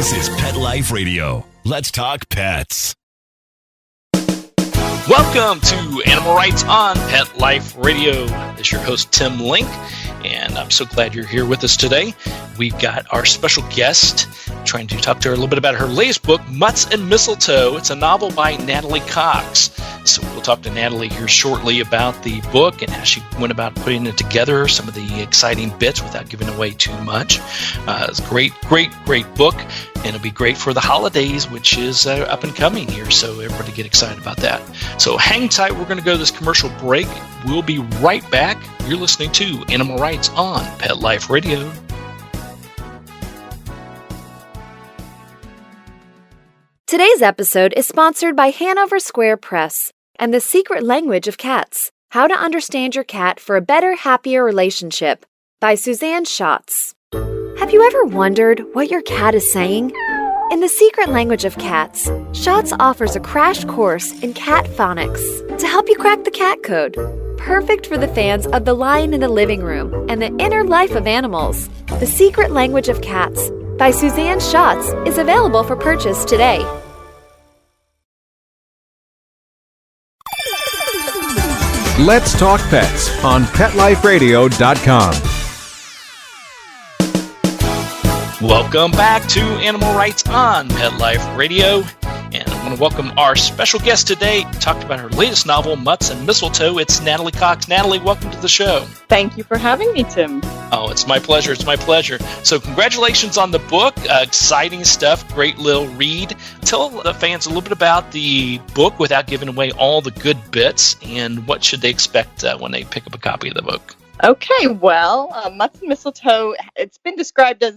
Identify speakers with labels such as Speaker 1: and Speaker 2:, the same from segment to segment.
Speaker 1: This is Pet Life Radio. Let's talk pets.
Speaker 2: Welcome to Animal Rights on Pet Life Radio. This is your host, Tim Link, and I'm so glad you're here with us today. We've got our special guest trying to talk to her a little bit about her latest book, Mutts and Mistletoe. It's a novel by Natalie Cox. So we'll talk to Natalie here shortly about the book and how she went about putting it together, some of the exciting bits without giving away too much. It's a great book, and it'll be great for the holidays, which is up and coming here, so everybody get excited about that. So hang tight. We're going to go to this commercial break. We'll be right back. You're listening to Animal Rights on Pet Life Radio.
Speaker 3: Today's episode is sponsored by Hanover Square Press and The Secret Language of Cats, How to Understand Your Cat for a Better, Happier Relationship by Suzanne Schatz. Have you ever wondered what your cat is saying? In The Secret Language of Cats, Schatz offers a crash course in cat phonics to help you crack the cat code. Perfect for the fans of The Lion in the Living Room and the inner life of animals. The Secret Language of Cats by Suzanne Schatz is available for purchase today.
Speaker 4: Let's Talk Pets on PetLifeRadio.com.
Speaker 2: Welcome back to Animal Rights on Pet Life Radio. And I want to welcome our special guest today. Talked about her latest novel, Mutts and Mistletoe. It's Natalie Cox. Natalie, welcome to the show.
Speaker 5: Thank you for having me, Tim.
Speaker 2: Oh, it's my pleasure. It's my pleasure. So congratulations on the book. Exciting stuff. Great little read. Tell the fans a little bit about the book without giving away all the good bits, and what should they expect when they pick up a copy of the book.
Speaker 5: Okay, well, Mutts and Mistletoe, it's been described as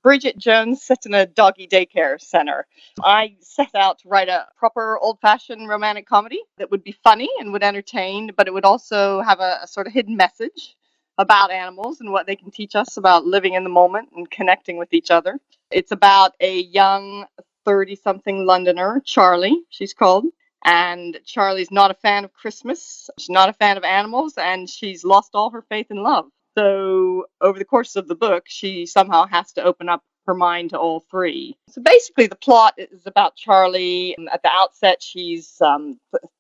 Speaker 5: Bridget Jones set in a doggy daycare center. I set out to write a proper old-fashioned romantic comedy that would be funny and would entertain, but it would also have a sort of hidden message about animals and what they can teach us about living in the moment and connecting with each other. It's about a young 30-something Londoner, Charlie, she's called. And Charlie's not a fan of Christmas, she's not a fan of animals, and she's lost all her faith in love. So over the course of the book, she somehow has to open up her mind to all three. So basically the plot is about Charlie. At the outset, she's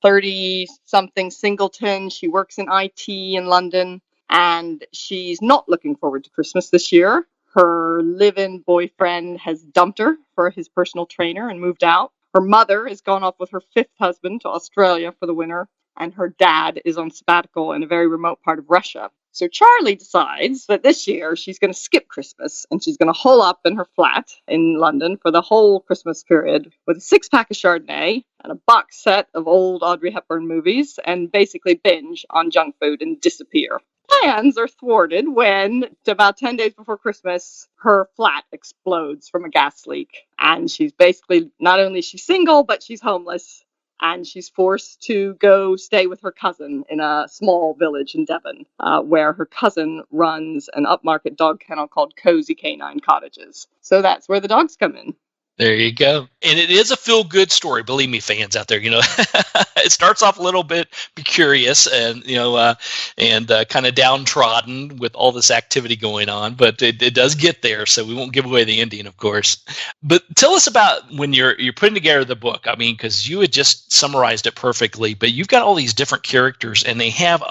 Speaker 5: 30-something singleton. She works in IT in London, and she's not looking forward to Christmas this year. Her live-in boyfriend has dumped her for his personal trainer and moved out. Her mother has gone off with her fifth husband to Australia for the winter, and her dad is on sabbatical in a very remote part of Russia. So Charlie decides that this year she's going to skip Christmas, and she's going to hole up in her flat in London for the whole Christmas period with a 6-pack of Chardonnay and a box set of old Audrey Hepburn movies, and basically binge on junk food and disappear. Plans are thwarted when, about 10 days before Christmas, her flat explodes from a gas leak. And she's basically, not only is she single, but she's homeless. And she's forced to go stay with her cousin in a small village in Devon, where her cousin runs an upmarket dog kennel called Cozy Canine Cottages. So that's where the dogs come in.
Speaker 2: There you go. And it is a feel-good story. Believe me, fans out there, it starts off a little bit curious and, kind of downtrodden with all this activity going on, but it does get there. So we won't give away the ending, of course. But tell us about when you're putting together the book. I mean, because you had just summarized it perfectly, but you've got all these different characters, and they have,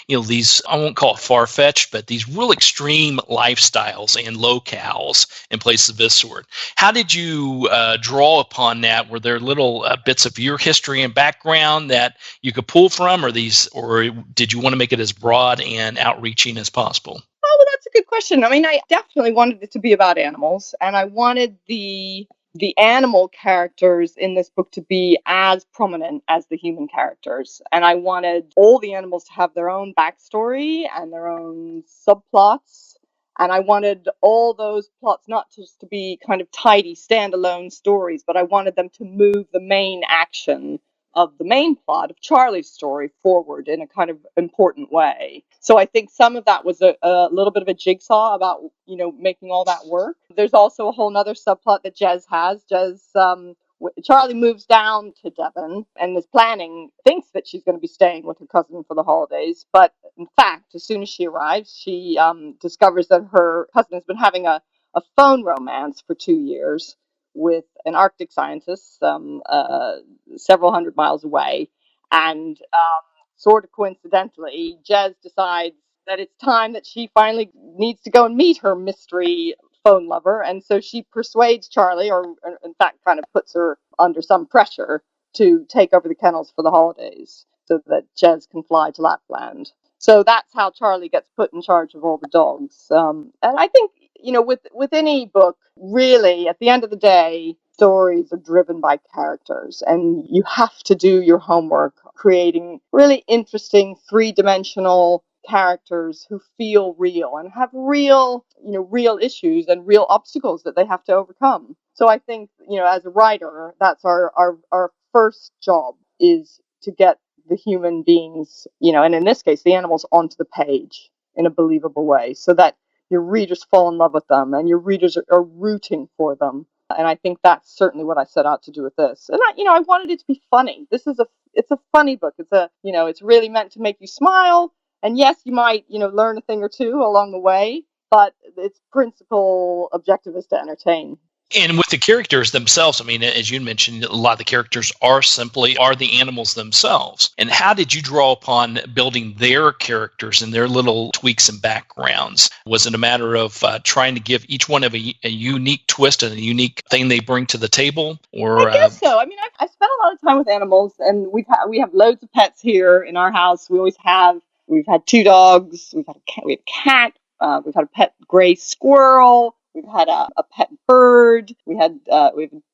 Speaker 2: these, I won't call it far-fetched, but these real extreme lifestyles and locales and places of this sort. How did you draw upon that? Were there little bits of your history and background that you could pull from, or did you want to make it as broad and outreaching as possible?
Speaker 5: Oh, well, that's a good question. I mean, I definitely wanted it to be about animals, and I wanted the animal characters in this book to be as prominent as the human characters. And I wanted all the animals to have their own backstory and their own subplots. And I wanted all those plots not just to be kind of tidy, standalone stories, but I wanted them to move the main action of the main plot of Charlie's story forward in a kind of important way. So I think some of that was a little bit of a jigsaw about, making all that work. There's also a whole other subplot that Jez has. Charlie moves down to Devon and thinks that she's going to be staying with her cousin for the holidays. But in fact, as soon as she arrives, she discovers that her cousin has been having a phone romance for 2 years with an Arctic scientist several hundred miles away. And sort of coincidentally, Jez decides that it's time that she finally needs to go and meet her mystery phone lover. And so she persuades Charlie, or in fact kind of puts her under some pressure to take over the kennels for the holidays so that Jez can fly to Lapland. So that's how Charlie gets put in charge of all the dogs. And I think, with any book, really, at the end of the day, stories are driven by characters, and you have to do your homework creating really interesting three-dimensional characters who feel real and have real issues and real obstacles that they have to overcome. So I think, as a writer, that's our first job, is to get the human beings, and in this case, the animals, onto the page in a believable way, so that your readers fall in love with them and your readers are rooting for them. And I think that's certainly what I set out to do with this. And I wanted it to be funny. It's a funny book. It's really meant to make you smile. And yes, you might, learn a thing or two along the way, but its principal objective is to entertain.
Speaker 2: And with the characters themselves, I mean, as you mentioned, a lot of the characters are the animals themselves. And how did you draw upon building their characters and their little tweaks and backgrounds? Was it a matter of trying to give each one of a unique twist and a unique thing they bring to the table? Or
Speaker 5: I guess so. I mean, I spent a lot of time with animals, and we have loads of pets here in our house. We always have. We've had 2 dogs. We have a cat. We've had a pet gray squirrel. We've had a pet bird. We have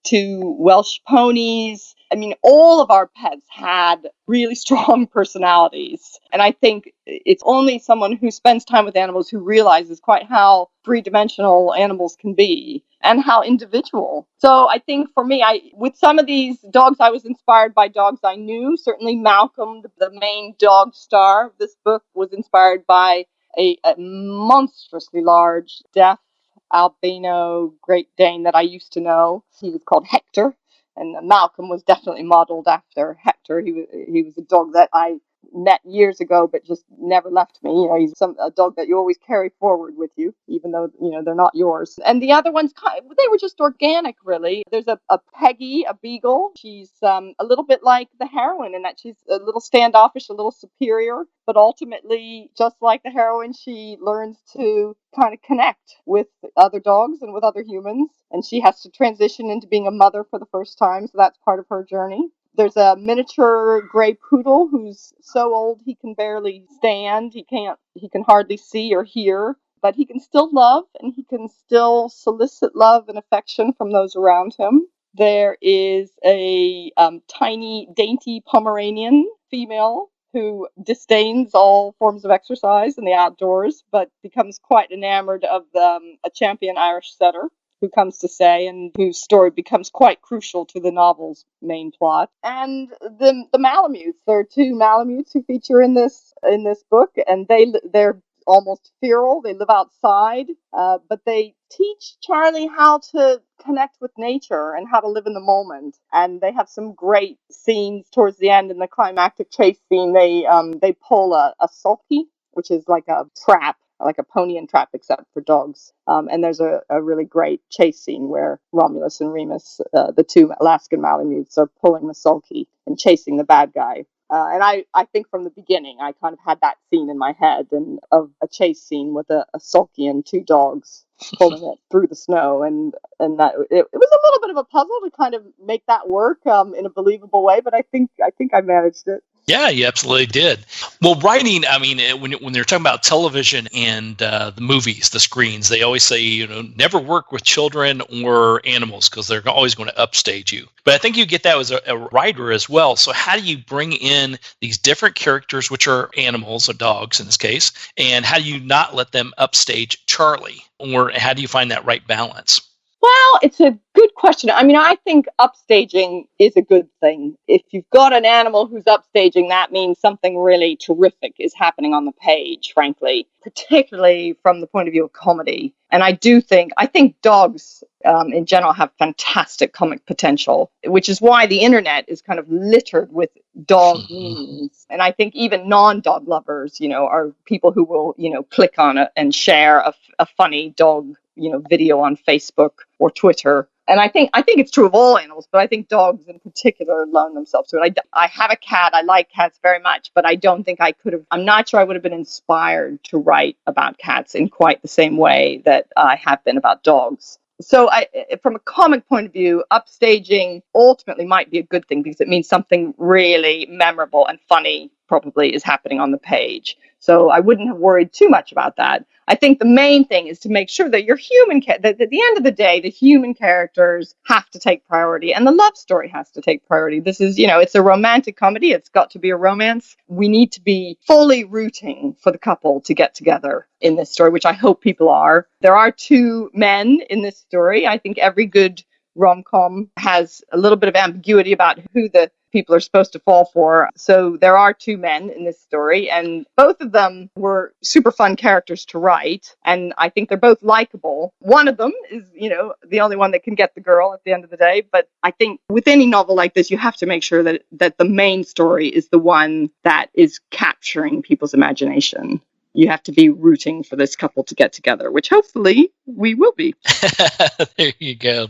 Speaker 5: 2 Welsh ponies. I mean, all of our pets had really strong personalities. And I think it's only someone who spends time with animals who realizes quite how three-dimensional animals can be and how individual. So I think for me, with some of these dogs, I was inspired by dogs I knew. Certainly Malcolm, the main dog star of this book, was inspired by a monstrously large, deaf albino Great Dane that I used to know. He was called Hector, and Malcolm was definitely modeled after Hector. He was a dog that I met years ago, but just never left me. He's a dog that you always carry forward with you, even though they're not yours. And the other ones, they were just organic, really. There's a Peggy, a beagle. She's a little bit like the heroine in that she's a little standoffish, a little superior, but ultimately, just like the heroine, she learns to kind of connect with other dogs and with other humans, and she has to transition into being a mother for the first time, so that's part of her journey. There's a miniature gray poodle who's so old he can barely stand. He can hardly see or hear, but he can still love, and he can still solicit love and affection from those around him. There is a tiny, dainty Pomeranian female who disdains all forms of exercise in the outdoors, but becomes quite enamored of a champion Irish setter who comes to stay and whose story becomes quite crucial to the novel's main plot. And the Malamutes. There are 2 Malamutes who feature in this book, and they're almost feral. They live outside, but they teach Charlie how to connect with nature and how to live in the moment. And they have some great scenes towards the end. In the climactic chase scene, they pull a sulky, which is like a trap, like a pony and trap, except for dogs. And there's a really great chase scene where Romulus and Remus, the 2 Alaskan Malamutes, are pulling the sulky and chasing the bad guy. And I think from the beginning, I kind of had that scene in my head, and of a chase scene with a sulky and 2 dogs pulling it through the snow, and that it was a little bit of a puzzle to kind of make that work in a believable way, but I think I managed it.
Speaker 2: Yeah, you absolutely did. Well, writing, I mean, when they're talking about television and the movies, the screens, they always say, never work with children or animals because they're always going to upstage you. But I think you get that as a writer as well. So how do you bring in these different characters, which are animals or dogs in this case, and how do you not let them upstage Charlie? Or how do you find that right balance?
Speaker 5: Well, it's a good question. I mean, I think upstaging is a good thing. If you've got an animal who's upstaging, that means something really terrific is happening on the page, frankly, particularly from the point of view of comedy. And I think dogs in general have fantastic comic potential, which is why the internet is kind of littered with dog memes. And I think even non-dog lovers, are people who will, click on it and share a funny dog video on Facebook or Twitter. And I think it's true of all animals, but I think dogs in particular loan themselves to it. I have a cat. I like cats very much, but I don't think I could have. I'm not sure I would have been inspired to write about cats in quite the same way that I have been about dogs. So from a comic point of view, upstaging ultimately might be a good thing because it means something really memorable and funny probably is happening on the page. So I wouldn't have worried too much about that. I think the main thing is to make sure that your that at the end of the day, the human characters have to take priority and the love story has to take priority. This is, it's a romantic comedy. It's got to be a romance. We need to be fully rooting for the couple to get together in this story, which I hope people are. There are two men in this story. I think every good rom-com has a little bit of ambiguity about who the people are supposed to fall for. So there are two men in this story, and both of them were super fun characters to write. And I think they're both likable. One of them is, the only one that can get the girl at the end of the day. But I think with any novel like this, you have to make sure that the main story is the one that is capturing people's imagination. You have to be rooting for this couple to get together, which hopefully we will be.
Speaker 2: There you go.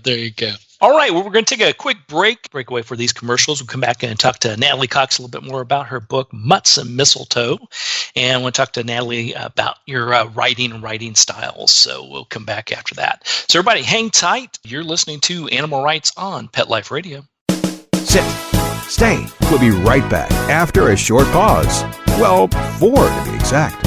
Speaker 2: All right, well, we're going to take a quick break away for these commercials. We'll come back and talk to Natalie Cox a little bit more about her book, Mutts and Mistletoe. And we'll talk to Natalie about your writing and writing styles. So we'll come back after that. So everybody, hang tight. You're listening to Animal Rights on Pet Life Radio.
Speaker 4: Sit. Stay. We'll be right back after a short pause. Well, 4 to be exact.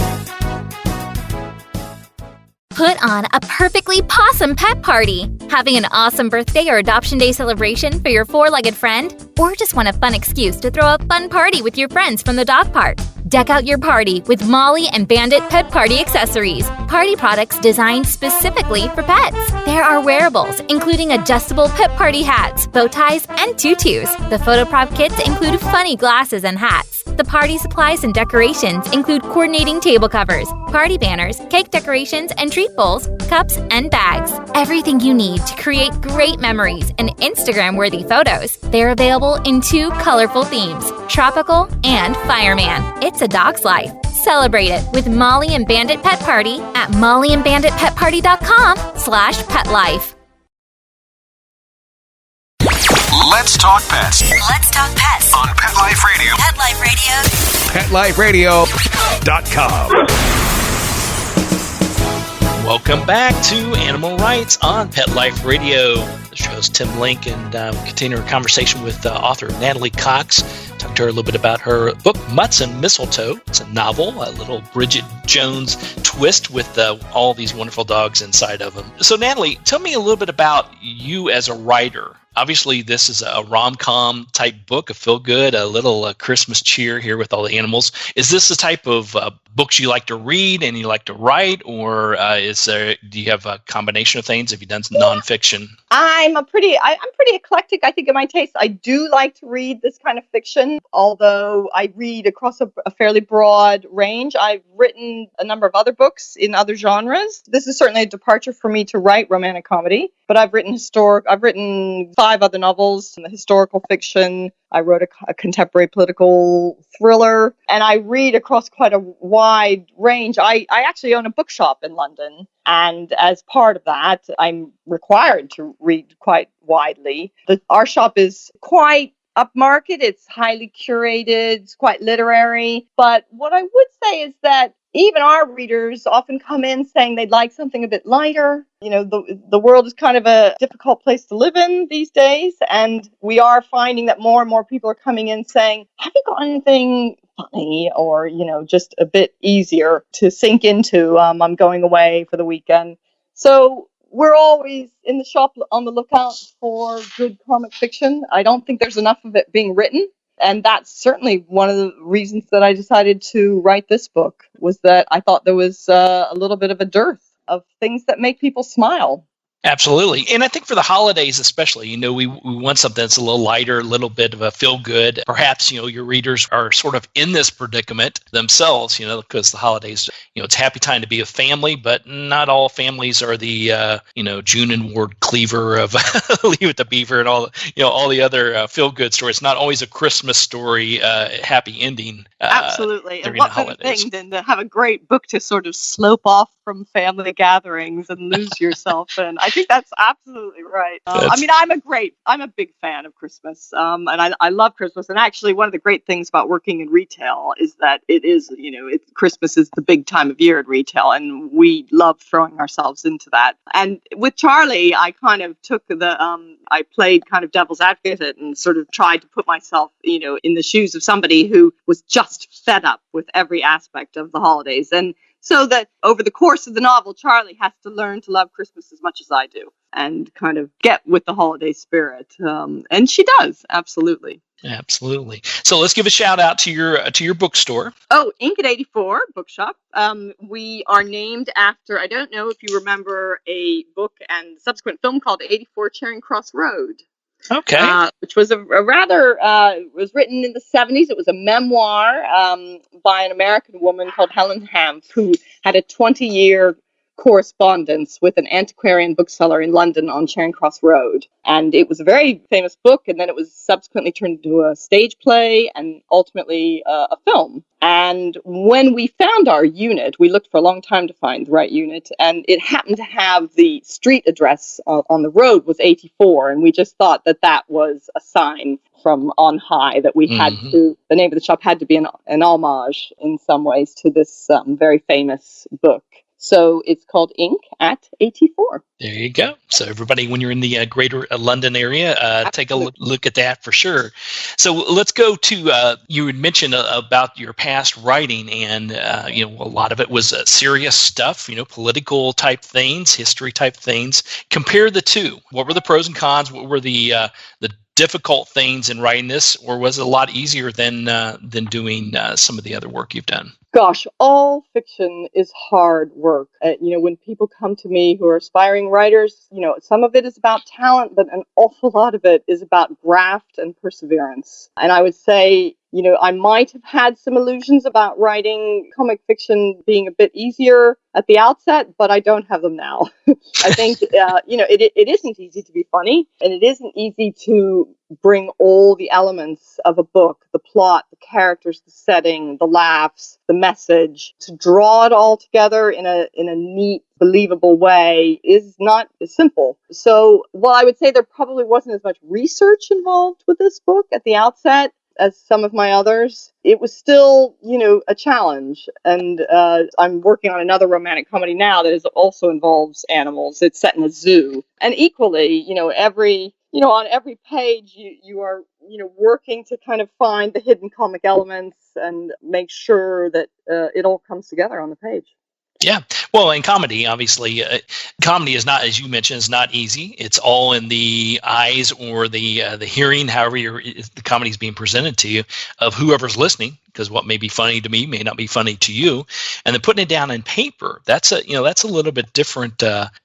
Speaker 6: Put on a perfectly possum pet party. Having an awesome birthday or adoption day celebration for your four-legged friend? Or just want a fun excuse to throw a fun party with your friends from the dog park? Deck out your party with Molly and Bandit Pet Party accessories. Party products designed specifically for pets. There are wearables, including adjustable pet party hats, bow ties, and tutus. The photo prop kits include funny glasses and hats. The party supplies and decorations include coordinating table covers, party banners, cake decorations, and treat bowls, cups, and bags. Everything you need to create great memories and Instagram-worthy photos. They're available in 2 colorful themes, tropical and fireman. It's a dog's life. Celebrate it with Molly and Bandit Pet Party at mollyandbanditpetparty.com/petlife.
Speaker 1: Let's talk pets
Speaker 7: Let's talk pets
Speaker 1: on Pet Life Radio.
Speaker 7: Pet Life Radio.
Speaker 1: PetLifeRadio.com.
Speaker 2: Welcome back to Animal Rights on Pet Life Radio. The show's Tim Link, and continue our conversation with author Natalie Cox. Talk to her a little bit about her book, Mutts and Mistletoe. It's a novel, a little Bridget Jones twist with all these wonderful dogs inside of them. So, Natalie, tell me a little bit about you as a writer. Obviously, this is a rom-com type book, a feel-good, a little Christmas cheer here with all the animals. Is this the type of books you like to read and you like to write, or do you have a combination of things? Have you done some nonfiction?
Speaker 5: I'm pretty eclectic, I think, in my taste. I do like to read this kind of fiction, although I read across a fairly broad range. I've written a number of other books in other genres. This is certainly a departure for me to write romantic comedy, but I've written 5 other novels, historical fiction. I wrote a contemporary political thriller, and I read across quite a wide range. I actually own a bookshop in London, and as part of that, I'm required to read quite widely. Our shop is quite upmarket. It's highly curated. It's quite literary. But what I would say is that even our readers often come in saying they'd like something a bit lighter. The world is kind of a difficult place to live in these days. And we are finding that more and more people are coming in saying, have you got anything funny or, just a bit easier to sink into? I'm going away for the weekend. So we're always in the shop on the lookout for good comic fiction. I don't think there's enough of it being written. And that's certainly one of the reasons that I decided to write this book, was that I thought there was a little bit of a dearth of things that make people smile.
Speaker 2: Absolutely. And I think for the holidays especially, we want something that's a little lighter, a little bit of a feel good. Perhaps, your readers are sort of in this predicament themselves, because the holidays, it's a happy time to be a family, but not all families are the, June and Ward Cleaver of Leave It to Beaver and all the other feel good stories. It's not always a Christmas story, happy ending.
Speaker 5: Absolutely. And
Speaker 2: During
Speaker 5: what
Speaker 2: the
Speaker 5: better
Speaker 2: holidays.
Speaker 5: thing than to have a great book to sort of slope off from family gatherings and lose yourself in. I think that's absolutely right. I'm a big fan of Christmas, and I love Christmas. And actually, one of the great things about working in retail is that it is, Christmas is the big time of year in retail, and we love throwing ourselves into that. And with Charlie, I kind of took I played kind of devil's advocate and sort of tried to put myself, in the shoes of somebody who was just fed up with every aspect of the holidays. And so that over the course of the novel, Charlie has to learn to love Christmas as much as I do and kind of get with the holiday spirit. And she does, absolutely.
Speaker 2: Absolutely. So let's give a shout out to your bookstore.
Speaker 5: Oh, Ink at 84 Bookshop. We are named after, I don't know if you remember a book and subsequent film called 84 Charing Cross Road.
Speaker 2: Okay.
Speaker 5: Which was a rather, it was written in the 70s. It was a memoir by an American woman called Helen Hanff, who had a 20-year correspondence with an antiquarian bookseller in London on Charing Cross Road. And it was a very famous book, and then it was subsequently turned into a stage play and ultimately a film. And when we found our unit, we looked for a long time to find the right unit, and it happened to have the street address on the road was 84, and we just thought that was a sign from on high that we had to, the name of the shop had to be an homage in some ways to this very famous book. So it's called Ink at 84.
Speaker 2: There you go. So everybody, when you're in the greater London area, take a look at that for sure. So let's go to, you had mentioned about your past writing, and, a lot of it was serious stuff, political type things, history type things. Compare the two. What were the pros and cons? What were the difficult things in writing this, or was it a lot easier than doing some of the other work you've done?
Speaker 5: Gosh, all fiction is hard work. When people come to me who are aspiring writers, some of it is about talent, but an awful lot of it is about graft and perseverance. And I would say, I might have had some illusions about writing comic fiction being a bit easier at the outset, but I don't have them now. I think, it isn't easy to be funny, and it isn't easy to bring all the elements of a book, the plot, the characters, the setting, the laughs, the message, to draw it all together in a neat, believable way is not as simple. So while I would say there probably wasn't as much research involved with this book at the outset as some of my others, it was still, a challenge. And I'm working on another romantic comedy now that also involves animals. It's set in a zoo. And equally, on every page, you are, working to kind of find the hidden comic elements and make sure that it all comes together on the page.
Speaker 2: Yeah. Well, in comedy, obviously, comedy is not, as you mentioned, is not easy. It's all in the eyes or the hearing, however the comedy is being presented to you, of whoever's listening. Because what may be funny to me may not be funny to you, and then putting it down in paper, that's a little bit different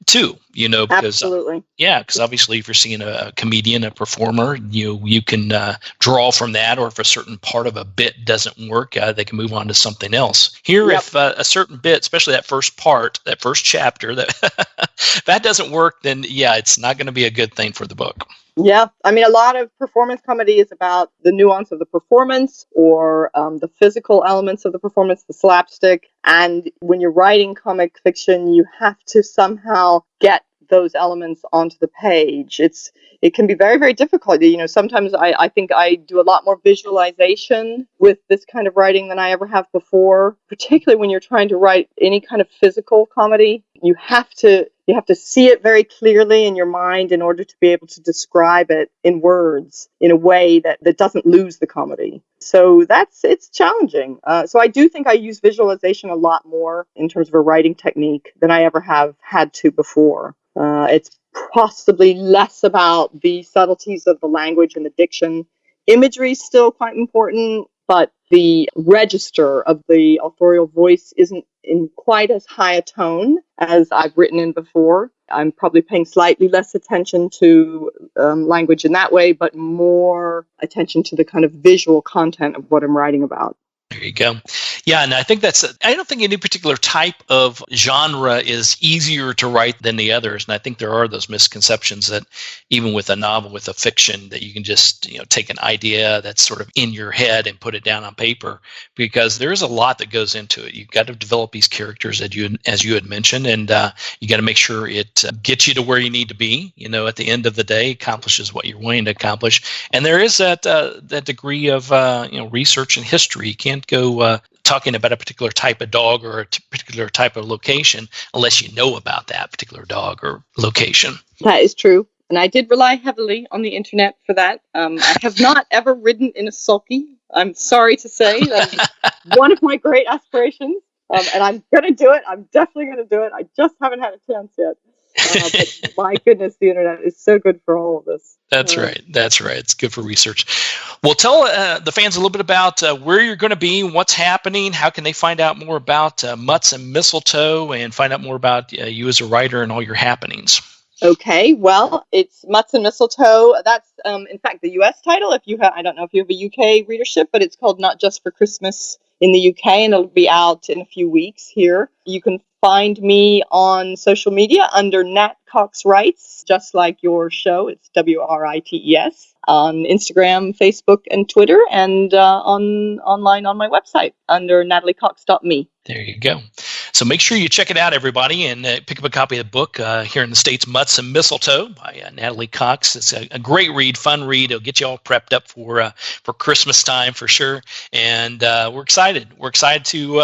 Speaker 2: too. Because
Speaker 5: absolutely,
Speaker 2: because obviously if you're seeing a comedian, a performer, you can draw from that, or if a certain part of a bit doesn't work, they can move on to something else. Here, if a certain bit, especially that first part, that first chapter, that doesn't work, then it's not going to be a good thing for the book.
Speaker 5: Yeah, I mean, a lot of performance comedy is about the nuance of the performance or the physical elements of the performance, the slapstick. And when you're writing comic fiction, you have to somehow get those elements onto the page. It can be very, very difficult. Sometimes I think I do a lot more visualization with this kind of writing than I ever have before, particularly when you're trying to write any kind of physical comedy. You have to see it very clearly in your mind in order to be able to describe it in words in a way that doesn't lose the comedy. So it's challenging. So I do think I use visualization a lot more in terms of a writing technique than I ever have had to before. It's possibly less about the subtleties of the language and the diction. Imagery is still quite important, but the register of the authorial voice isn't in quite as high a tone as I've written in before. I'm probably paying slightly less attention to language in that way, but more attention to the kind of visual content of what I'm writing about.
Speaker 2: There you go. Yeah, and I think I don't think any particular type of genre is easier to write than the others. And I think there are those misconceptions that even with a novel, with a fiction, that you can just, take an idea that's sort of in your head and put it down on paper, because there is a lot that goes into it. You've got to develop these characters as you had mentioned, and you got to make sure it gets you to where you need to be, at the end of the day, accomplishes what you're wanting to accomplish. And there is that degree of, research and history. You can't go talking about a particular type of dog or a particular type of location unless you know about that particular dog or location.
Speaker 5: That is true. And I did rely heavily on the internet for that. I have not ever ridden in a sulky. I'm sorry to say. That's one of my great aspirations. And I'm going to do it. I'm definitely going to do it. I just haven't had a chance yet. But my goodness, the internet is so good for all of this.
Speaker 2: That's right. It's good for research. Well, tell the fans a little bit about where you're going to be, what's happening, how can they find out more about Mutts and Mistletoe and find out more about you as a writer and all your happenings.
Speaker 5: Okay, well, it's Mutts and Mistletoe. That's, in fact, the U.S. title. I don't know if you have a U.K. readership, but it's called Not Just for Christmas in the U.K., and it'll be out in a few weeks here. You can find me on social media under Nat Cox Writes, just like your show. It's WRITES, on Instagram, Facebook, and Twitter, and online on my website under nataliecox.me.
Speaker 2: There you go. So make sure you check it out, everybody, and pick up a copy of the book here in the States, Mutts and Mistletoe by Natalie Cox. It's a great read, fun read. It'll get you all prepped up for Christmas time for sure. And we're excited. We're excited to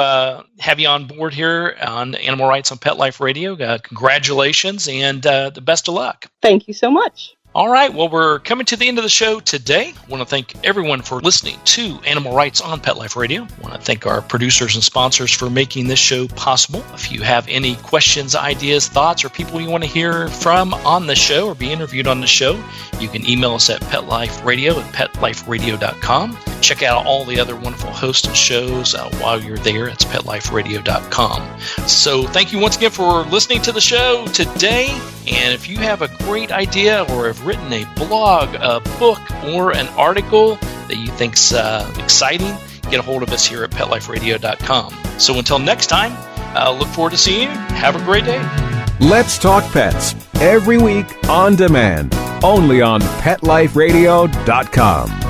Speaker 2: have you on board here on Animal Rights on Pet Life Radio. Congratulations and the best of luck.
Speaker 5: Thank you so much.
Speaker 2: All right, well, we're coming to the end of the show today. I want to thank everyone for listening to Animal Rights on Pet Life Radio. I want to thank our producers and sponsors for making this show possible. If you have any questions, ideas, thoughts, or people you want to hear from on the show or be interviewed on the show, you can email us at petliferadio@petliferadio.com. Check out all the other wonderful hosts and shows while you're there. It's petliferadio.com. So thank you once again for listening to the show today. And if you have a great idea or have written a blog, a book, or an article that you think's exciting, get a hold of us here at petliferadio.com. So until next time, look forward to seeing you. Have a great day.
Speaker 4: Let's Talk Pets, every week on demand, only on PetLifeRadio.com.